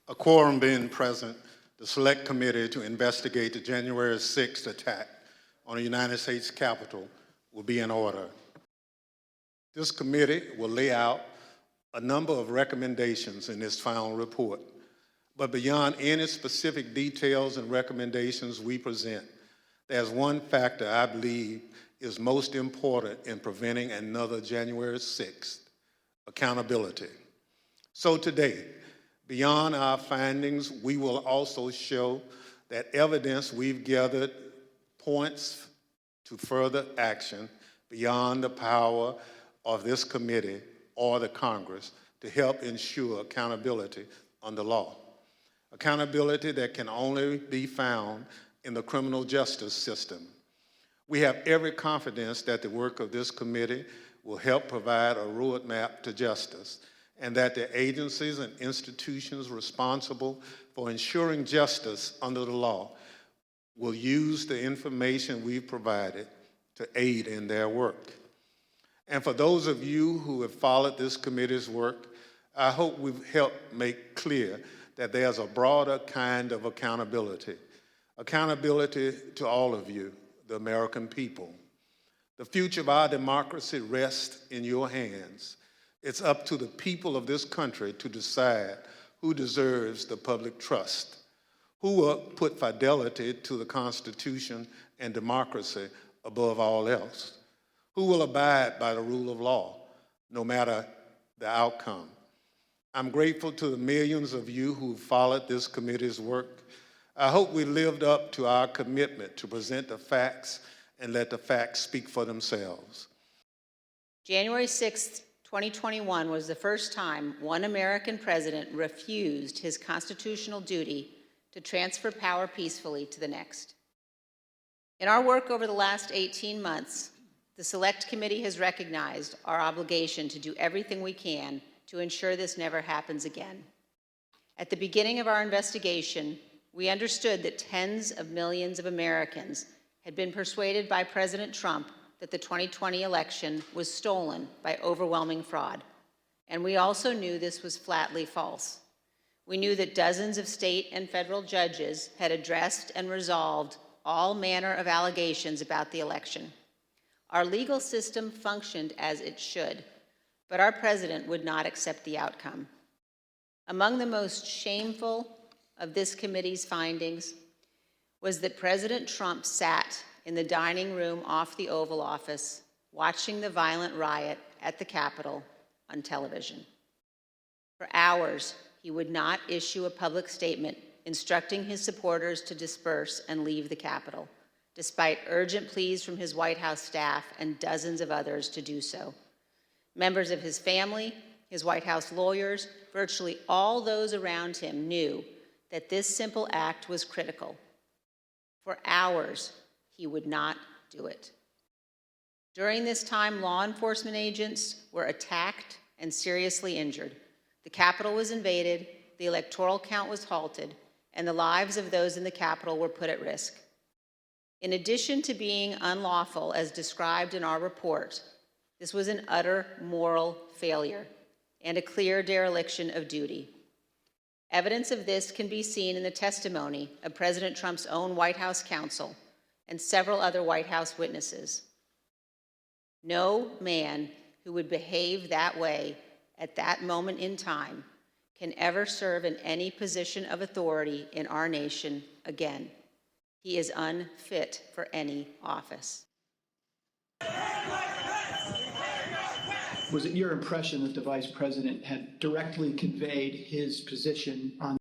A quorum being present, the Select Committee to investigate the January 6th attack on the United States Capitol will be in order. This committee will lay out a number of recommendations in this final report, but beyond any specific details and recommendations we present, there's one factor I believe is most important in preventing another January 6th: accountability. So today, beyond our findings, we will also show that evidence we've gathered points to further action beyond the power of this committee or the Congress to help ensure accountability under law. Accountability that can only be found in the criminal justice system. We have every confidence that the work of this committee will help provide a roadmap to justice, and that the agencies and institutions responsible for ensuring justice under the law will use the information we've provided to aid in their work. And for those of you who have followed this committee's work, I hope we've helped make clear that there's a broader kind of accountability. Accountability to all of you, the American people. The future of our democracy rests in your hands. It's up to the people of this country to decide who deserves the public trust, who will put fidelity to the Constitution and democracy above all else, who will abide by the rule of law, no matter the outcome. I'm grateful to the millions of you who followed this committee's work. I hope we lived up to our commitment to present the facts and let the facts speak for themselves. January 6th, 2021 was the first time one American president refused his constitutional duty to transfer power peacefully to the next. In our work over the last 18 months, the Select Committee has recognized our obligation to do everything we can to ensure this never happens again. At the beginning of our investigation, we understood that tens of millions of Americans had been persuaded by President Trump that the 2020 election was stolen by overwhelming fraud. And we also knew this was flatly false. We knew that dozens of state and federal judges had addressed and resolved all manner of allegations about the election. Our legal system functioned as it should, but our president would not accept the outcome. Among the most shameful of this committee's findings was that President Trump sat in the dining room off the Oval Office watching the violent riot at the Capitol on television. For hours, he would not issue a public statement instructing his supporters to disperse and leave the Capitol, despite urgent pleas from his White House staff and dozens of others to do so. Members of his family, his White House lawyers, virtually all those around him knew that this simple act was critical. For hours, he would not do it. During this time, law enforcement agents were attacked and seriously injured. The Capitol was invaded, the electoral count was halted, and the lives of those in the Capitol were put at risk. In addition to being unlawful, as described in our report, this was an utter moral failure and a clear dereliction of duty. Evidence of this can be seen in the testimony of President Trump's own White House counsel and several other White House witnesses. No man who would behave that way at that moment in time can ever serve in any position of authority in our nation again. He is unfit for any office. Was it your impression that the Vice President had directly conveyed his position on